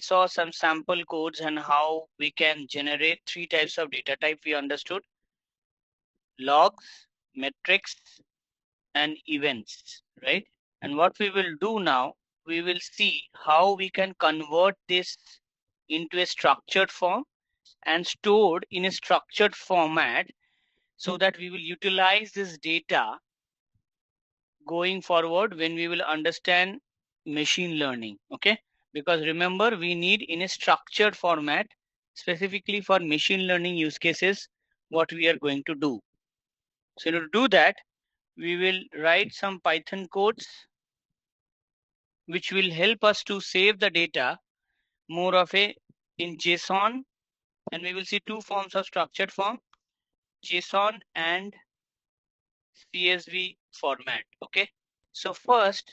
saw some sample codes and how we can generate 3 types of data type. We understood logs, metrics, and events, right? And what we will do now, we will see how we can convert this into a structured form and stored in a structured format so that we will utilize this data going forward when we will understand machine learning. Okay, because remember, we need in a structured format specifically for machine learning use cases what we are going to do. So to do that, we will write some Python codes which will help us to save the data more of a in JSON, and we will see 2 forms of structured form, JSON and CSV format. Okay, so first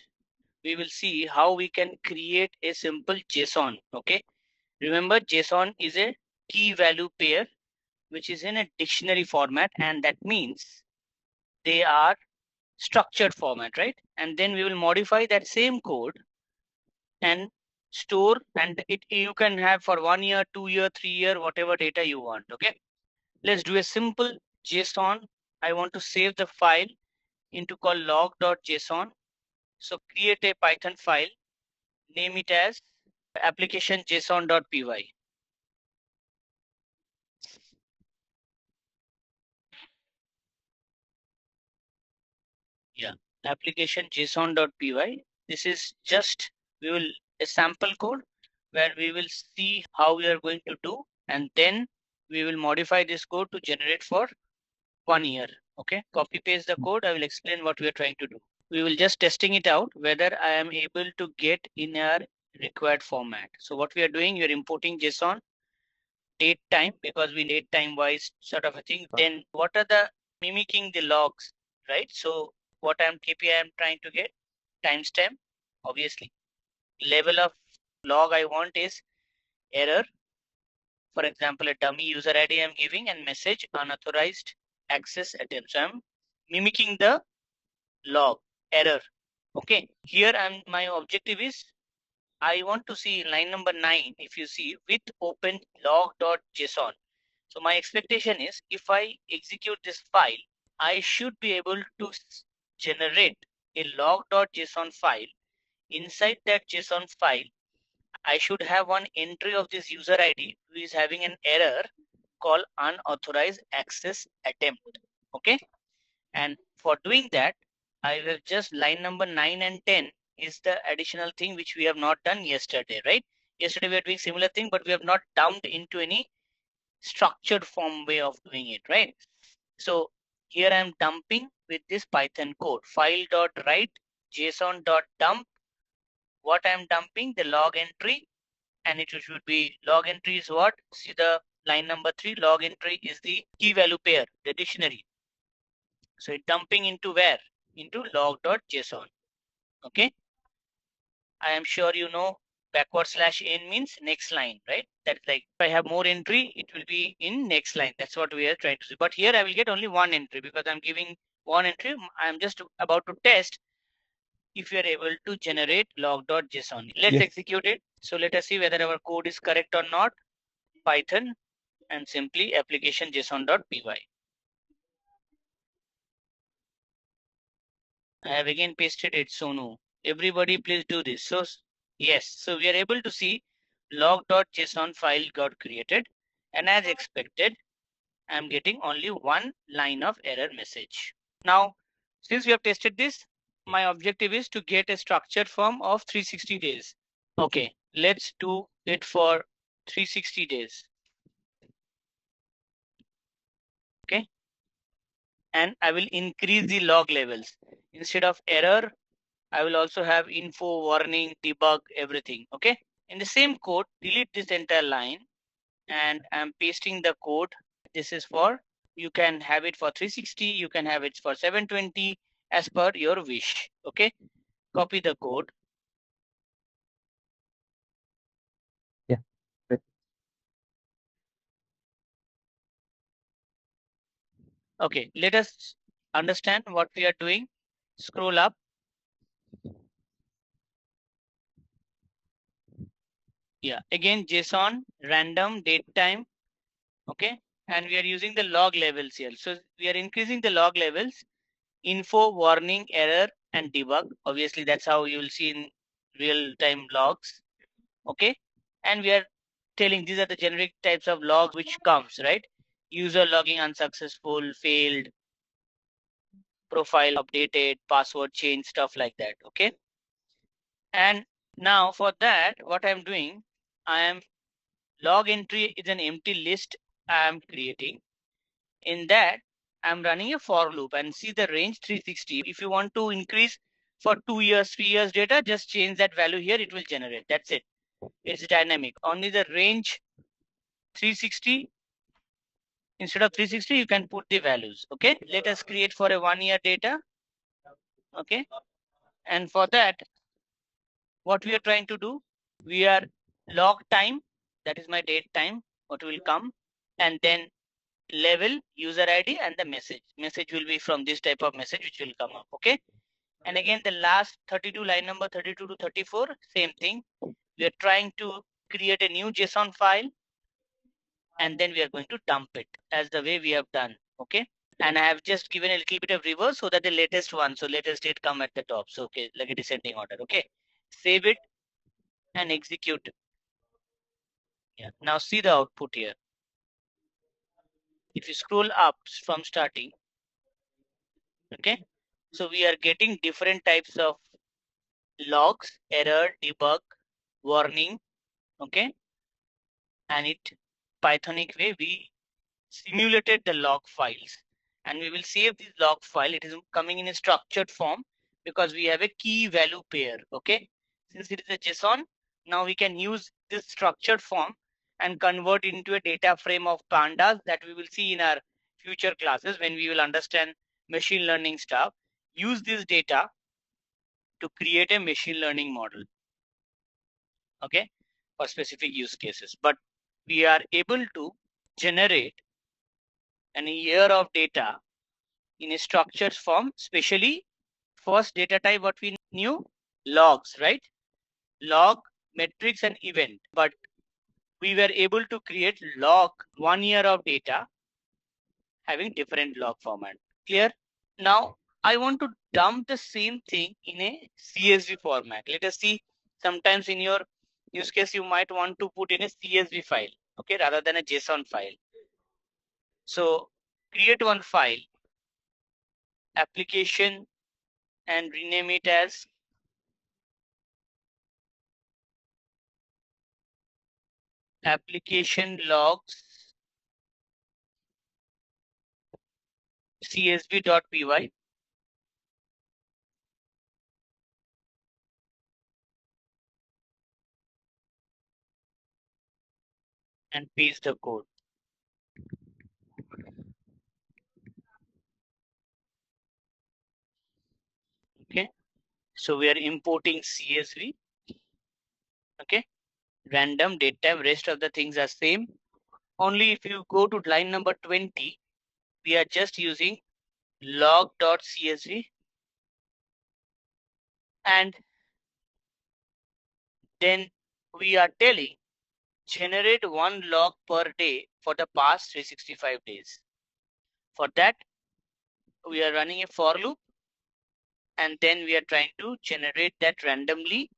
we will see how we can create a simple JSON. Okay, remember JSON is a key value pair which is in a dictionary format, and that means they are structured format, right? And then we will modify that same code and store, and it you can have for 1 year, 2 year, 3 year, whatever data you want. Okay, let's do a simple JSON. I want to save the file into called log.json. So create a Python file, name it as application json.py. Yeah, application json.py. This is just we will a sample code where we will see how we are going to do, and then we will modify this code to generate for 1 year. Okay, copy paste the code. I will explain what we are trying to do. We will just testing it out whether I am able to get in our required format. So what we are doing, we are importing JSON date time because we date time wise sort of a thing. Then what are the mimicking the logs, right? So what I'm KPI I'm trying to get timestamp, obviously. Level of log I want is error. For example, a dummy user ID I'm giving and message unauthorized access attempt. So I'm mimicking the log error. Okay, here my objective is I want to see line number 9. If you see with open log.json. So my expectation is if I execute this file, I should be able to generate a log.json file. Inside that JSON file, I should have one entry of this user ID who is having an error called unauthorized access attempt. Okay. And for doing that, I will just line number 9 and 10 is the additional thing which we have not done yesterday, right? Yesterday we are doing similar thing, but we have not dumped into any structured form way of doing it, right? So here I am dumping with this Python code file.write json.dump. What I am dumping, the log entry, and it should be log entry is what? See the line number 3, log entry is the key value pair, the dictionary. So it dumping into where? Into log.json. Okay. I am sure you know /n means next line, right? That's like if I have more entry, it will be in next line. That's what we are trying to see. But here I will get only one entry because I'm giving one entry. I'm just about to test if you are able to generate log.json. Let's execute it. So let us see whether our code is correct or not. Python and simply application json.py. I have again pasted it. Sonu. Everybody please do this. So yes, so we are able to see log.json file got created, and as expected, I'm getting only one line of error message. Now, since we have tested this, my objective is to get a structured form of 360 days. Okay, let's do it for 360 days. Okay, and I will increase the log levels. Instead of error, I will also have info, warning, debug, everything. Okay. In the same code, delete this entire line, and I'm pasting the code. This is for, you can have it for 360, you can have it for 720 as per your wish. Okay. Copy the code. Yeah. Okay. Let us understand what we are doing. Scroll up. Yeah, again JSON, random, date time. Okay, and we are using the log levels here. So we are increasing the log levels, info, warning, error, and debug. Obviously, that's how you will see in real-time logs. Okay, and we are telling these are the generic types of logs which comes, right? User logging unsuccessful, failed, profile updated, password change, stuff like that. Okay, and now for that, what I'm doing, I am log entry is an empty list I am creating. In that, I'm running a for loop and see the range 360. If you want to increase for 2 years, 3 years data, just change that value here. It will generate. That's it. It's dynamic. Only the range 360. Instead of 360, you can put the values. Okay. Let us create for a 1 year data. Okay. And for that, what we are trying to do, we are log time. That is my date time. What will come. And then level, user ID, and the message. Message will be from this type of message which will come up. Okay. And again, the last 32, line number 32 to 34, same thing. We are trying to create a new JSON file, and then we are going to dump it as the way we have done. Okay. And I have just given a little bit of reverse so that the latest one, so latest date come at the top. So, okay, like a descending order. Okay. Save it and execute. Yeah. Now see the output here. If you scroll up from starting, okay. So we are getting different types of logs, error, debug, warning. Okay. And it Pythonic way, we simulated the log files, and we will save this log file. It is coming in a structured form because we have a key value pair. Okay, since it is a JSON, now we can use this structured form and convert into a data frame of pandas that we will see in our future classes when we will understand machine learning stuff. Use this data to create a machine learning model. Okay, for specific use cases, but we are able to generate a year of data in a structured form, especially first data type what we knew, logs, right? Log, metrics, and event. But we were able to create log 1 year of data having different log format. Clear? Now I want to dump the same thing in a CSV format. Let us see. Sometimes in your use case you might want to put in a CSV file, okay, rather than a JSON file. So create one file, application, and rename it as application logs csv.py and paste the code. Okay, so we are importing CSV. Okay, random, date type, rest of the things are same. Only if you go to line number 20, we are just using log.csv, and then we are telling generate one log per day for the past 365 days. For that, we are running a for loop, and then we are trying to generate that randomly.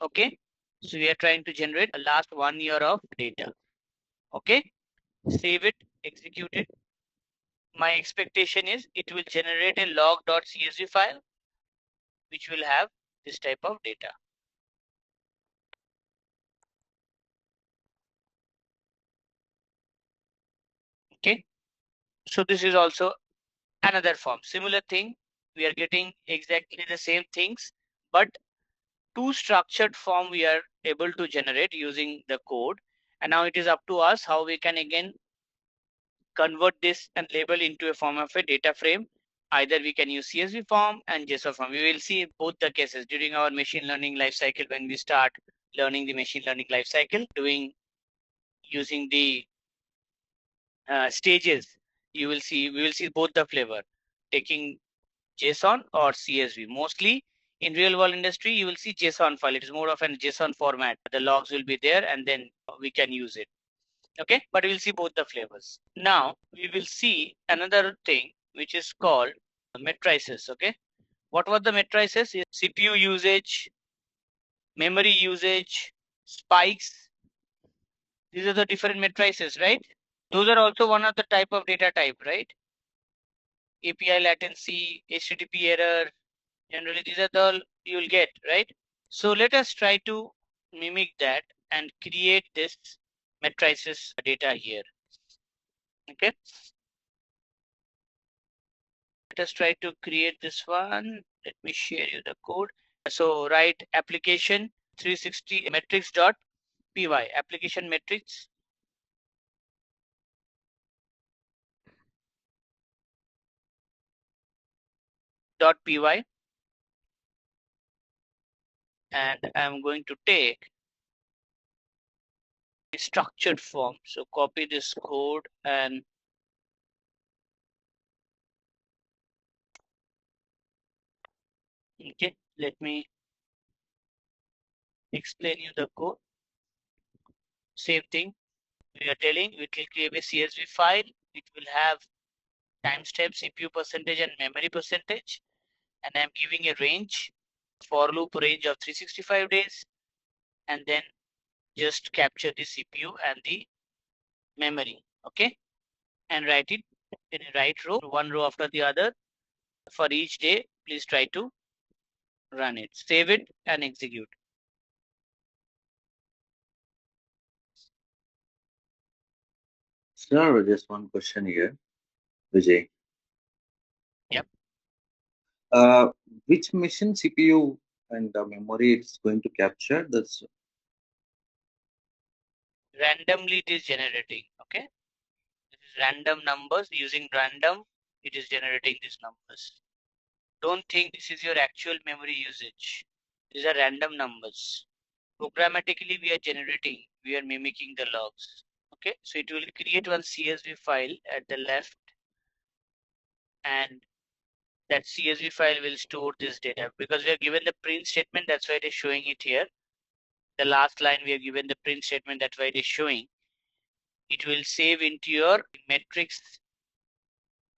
Okay, so we are trying to generate the last 1 year of data. Okay, save it, execute it. My expectation is it will generate a log.csv file which will have this type of data. Okay, so this is also another form. Similar thing, we are getting exactly the same things, but two structured form we are able to generate using the code. And now it is up to us how we can again convert this and label into a form of a data frame. Either we can use CSV form and JSON form. We will see both the cases during our machine learning lifecycle when we start learning the machine learning lifecycle, using the stages. We will see both the flavor, taking JSON or CSV. Mostly In real world industry, you will see JSON file. It is more of a JSON format. The logs will be there and then we can use it. Okay, but we'll see both the flavors. Now we will see another thing which is called matrices. Okay, what were the matrices? CPU usage, memory usage, spikes. These are the different matrices, right? Those are also one of the type of data type, right? API latency, HTTP error. Generally, these are the you'll get, right? So let us try to mimic that and create this matrices data here. Okay. Let us try to create this one. Let me share you the code. So write application 360 metrics dot py, application metrics dot py, and I'm going to take a structured form. So copy this code and okay, let me explain you the code. Same thing. We are telling it will create a CSV file. It will have timestamp, CPU percentage, and memory percentage. And I'm giving a range, for loop range of 365 days, and then just capture the CPU and the memory. Okay, and write it in a right row, one row after the other. For each day, please try to run it, save it, and execute. Sir, just one question here, Vijay. Yep. Which machine CPU and memory it's going to capture? That's Randomly it is generating. Okay, this is random numbers. Using random, it is generating these numbers. Don't think this is your actual memory usage. These are random numbers. Programmatically, we are generating, we are mimicking the logs. Okay, so it will create one CSV file at the left, and that CSV file will store this data because we are given the print statement. That's why it is showing it here. The last line we are given the print statement. That's why it is showing. It will save into your metrics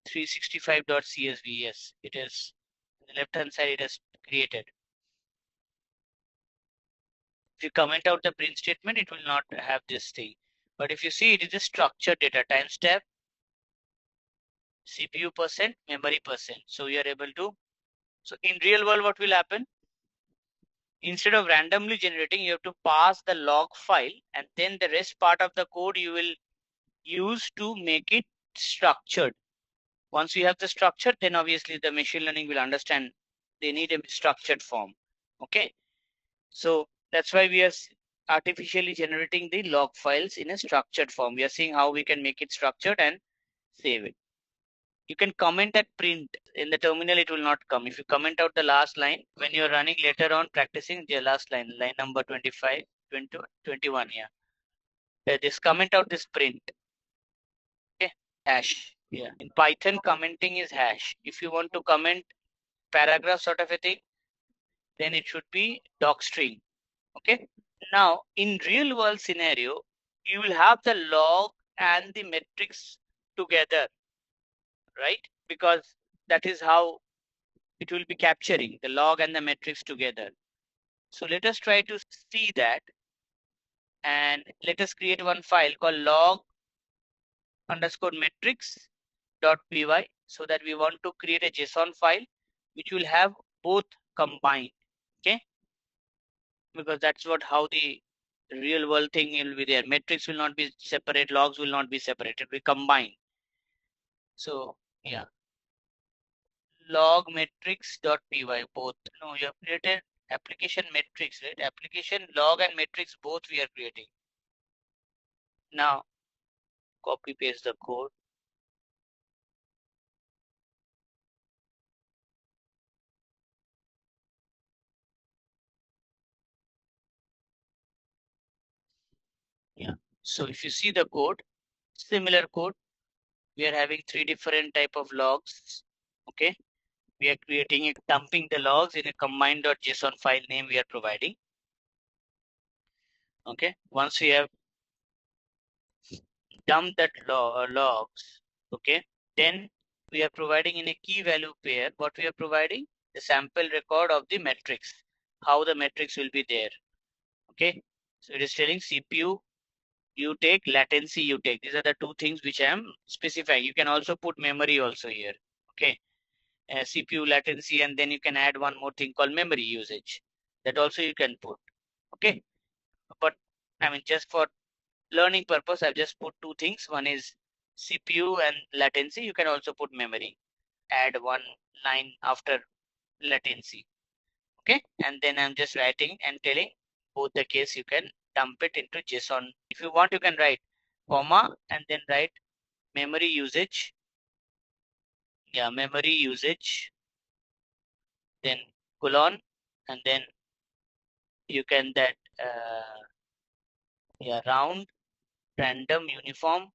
365.csv. Yes, it is. On the left hand side, it has created. If you comment out the print statement, it will not have this thing. But if you see, it is a structured data timestamp, CPU percent, memory percent. So we are able to. So in real world, what will happen? Instead of randomly generating, you have to pass the log file, and then the rest part of the code you will use to make it structured. Once you have the structure, then obviously the machine learning will understand they need a structured form. Okay. So that's why we are artificially generating the log files in a structured form. We are seeing how we can make it structured and save it. You can comment at print in the terminal, it will not come. If you comment out the last line, when you're running later on practicing the last line, line number 25, 20, 21, yeah. Just comment out this print. Okay, hash. Yeah. In Python, commenting is hash. If you want to comment paragraph sort of a thing, then it should be docstring. Okay. Now, in real world scenario, you will have the log and the metrics together, right? Because that is how it will be capturing the log and the metrics together. So let us try to see that, and let us create one file called log underscore metrics dot py, so that we want to create a JSON file which will have both combined. Okay, because that's what how the real world thing will be there. Metrics will not be separate, logs will not be separated, we combine. So yeah, log metrics dot py, both. No, you have created application metrics, right? Application log and metrics both we are creating. Now copy paste the code. Yeah, so if you see the code, similar code, we are having three different type of logs. Okay, we are creating a dumping the logs in a combined.json file name we are providing. Okay, once we have dumped that logs, okay, then we are providing in a key value pair. What we are providing? The sample record of the metrics, how the metrics will be there. Okay, so it is telling CPU you take, latency you take. These are the two things which I am specifying. You can also put memory also here. Okay, CPU latency, and then you can add one more thing called memory usage. That also you can put. Okay, but I mean just for learning purpose, I've just put two things. One is CPU and latency. You can also put memory. Add one line after latency. Okay, and then I'm just writing and telling both the case you can dump it into JSON. If you want, you can write comma and then write memory usage. Yeah, memory usage, then colon, and then you can that yeah, round, random, uniform.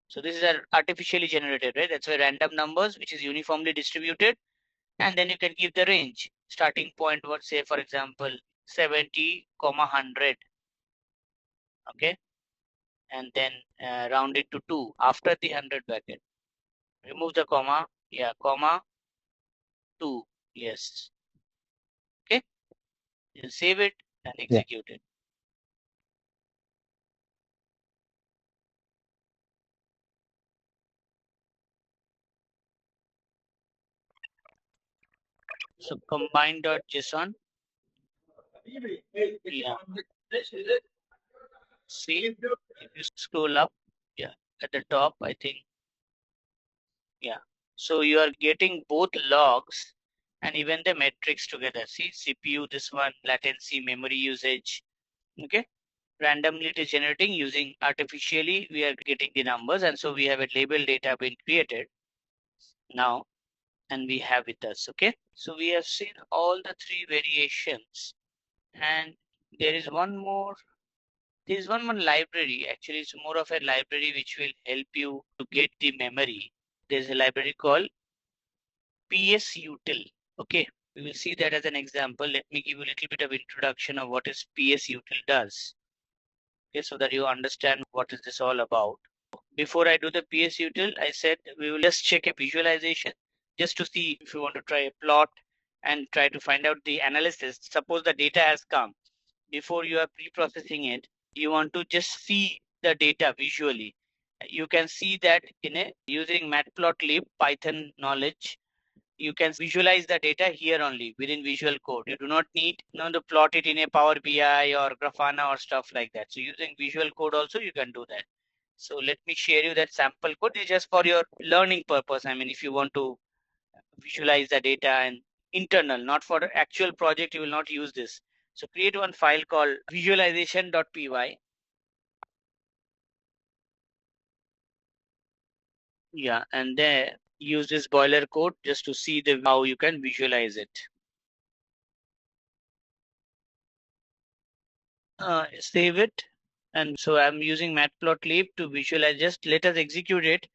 So this is artificially generated, right? That's why random numbers, which is uniformly distributed. And then you can give the range. Starting point, what say, for example, 70, 100. Okay. And then round it to 2 after the 100 bracket. Remove the comma. Yeah, comma 2. Yes. Okay. You save it and execute it. So combine.json. Yeah. See, if you scroll up, yeah, at the top, I think, yeah. So you are getting both logs and even the metrics together. See, CPU, this one, latency, memory usage. Okay. Randomly it is generating using artificially, we are getting the numbers. And so we have a label data being created now, and we have with us. Okay. So we have seen all the three variations, and there is one more. There is one more library. Actually, it's more of a library which will help you to get the memory. There's a library called psutil. Okay, we will see that as an example. Let me give you a little bit of introduction of what is psutil does. Okay, so that you understand what is this all about. Before I do the psutil, I said we will just check a visualization just to see if you want to try a plot and try to find out the analysis. Suppose the data has come. Before you are pre-processing it, you want to just see the data visually. You can see that in a using matplotlib Python knowledge. You can visualize the data here only within Visual Code. You do not need to plot it in a Power BI or Grafana or stuff like that. So using Visual Code also you can do that. So let me share you that sample code. It's just for your learning purpose. I mean, if you want to visualize the data and internal, not for the actual project, you will not use this. So create one file called visualization.py. Yeah, and then use this boiler code just to see the how you can visualize it. Save it. And so I'm using matplotlib to visualize. Just let us execute it.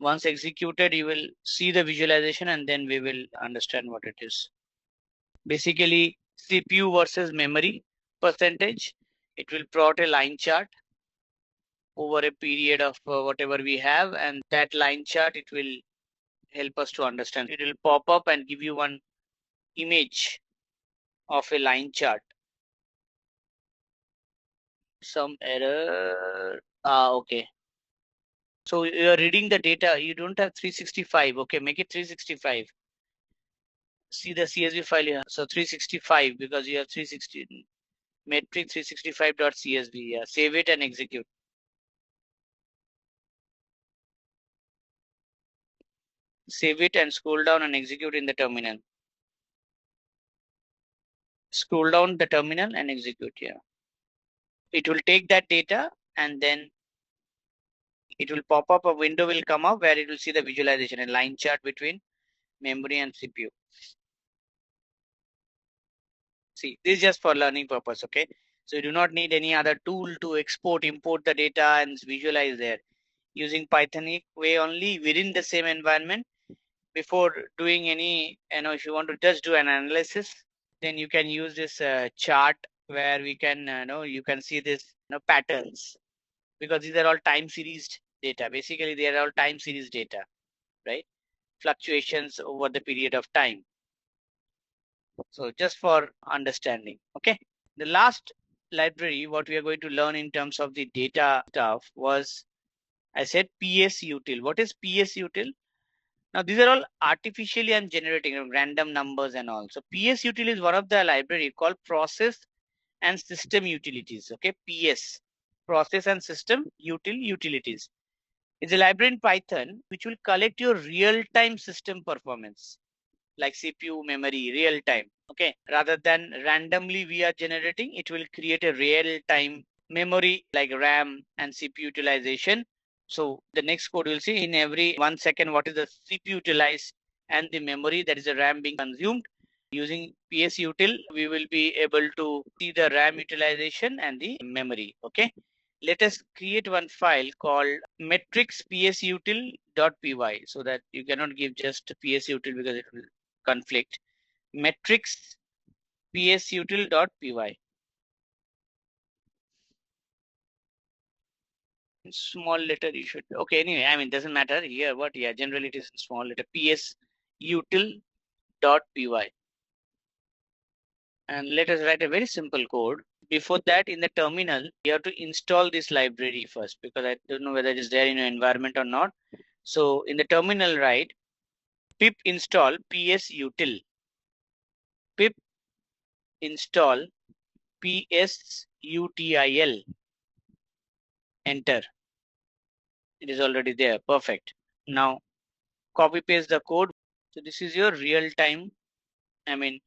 Once executed, you will see the visualization and then we will understand what it is. Basically, CPU versus memory percentage. It will plot a line chart over a period of whatever we have, and that line chart, it will help us to understand. It will pop up and give you one image of a line chart. Some error. Okay. So you're reading the data. You don't have 365. Okay, make it 365. See the CSV file here. So 365 because you have 360 metric 365.csv. Yeah, save it and execute. Save it and scroll down and execute in the terminal. Scroll down the terminal and execute here. It will take that data and then it will pop up, a window will come up where it will see the visualization, a line chart between memory and CPU. See, this is just for learning purpose, okay? So you do not need any other tool to export, import the data and visualize there. using Pythonic way only within the same environment. Before doing any, if you want to just do an analysis, then you can use this chart where we can, you can see this patterns, because these are all time series data. Basically, they are all time series data, right? Fluctuations over the period of time. So just for understanding, okay. The last library, what we are going to learn in terms of the data stuff was, I said psutil. What is psutil? Now these are all artificially I'm generating random numbers and all. So psutil is one of the library called process and system utilities. Okay, PS, process and system utilities. It's a library in Python which will collect your real-time system performance, like CPU, memory, real time. Okay, rather than randomly we are generating, it will create a real time memory like RAM and CPU utilization. So the next code you'll see in every 1 second what is the CPU utilized and the memory, that is the RAM being consumed. Using psutil, we will be able to see the RAM utilization and the memory. Okay. Let us create one file called metrics psutil.py, so that you cannot give just psutil because it will conflict. Metrics psutil.py. Small letter you should. Okay, anyway, I mean, doesn't matter here. What? Yeah, generally it is in small letter. psutil.py. And let us write a very simple code. Before that, in the terminal, you have to install this library first, because I don't know whether it is there in your environment or not. So in the terminal, write pip install psutil. Pip install psutil. Enter. It is already there. Perfect. Now copy paste the code. So this is your real time. I mean,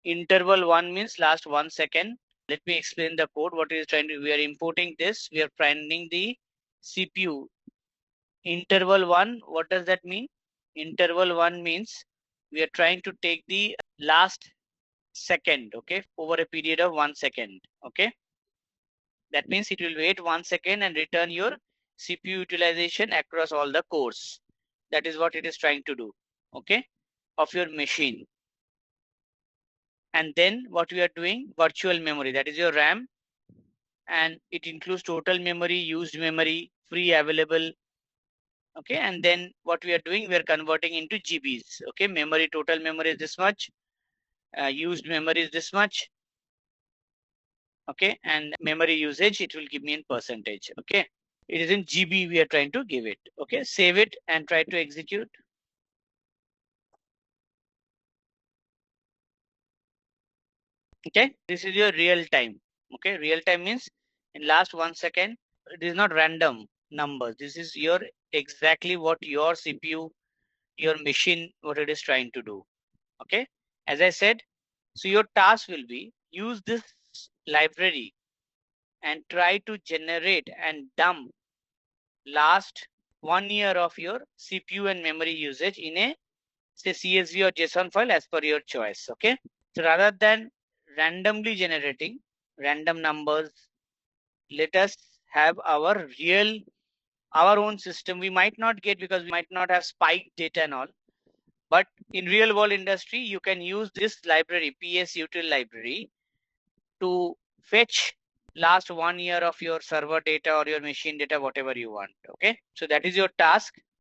interval 1 means last 1 second. Let me explain the code. What is trying to, we are importing this. We are finding the CPU. Interval 1, what does that mean? Interval 1 means we are trying to take the last second, okay, over a period of 1 second, okay. That means it will wait 1 second and return your CPU utilization across all the cores. That is what it is trying to do, okay, of your machine. And then what we are doing, virtual memory, that is your RAM, and it includes total memory, used memory, free available, okay. And then what we are doing, we are converting into GBs, okay. Memory, total memory is this much, used memory is this much, okay. And memory usage, it will give me in percentage, okay. It is in GB we are trying to give it, okay. Save it and try to execute. Okay, this is your real time. Okay, real time means in last 1 second. It is not random numbers. This is your exactly what your CPU, your machine, what it is trying to do. Okay, as I said, so your task will be use this library and try to generate and dump last 1 year of your CPU and memory usage in a say CSV or JSON file as per your choice. Okay, so rather than randomly generating random numbers, let us have our own system. We might not get, because we might not have spiked data and all, but in real world industry you can use this library, psutil library, to fetch last 1 year of your server data or your machine data, whatever you want. Okay, so that is your task.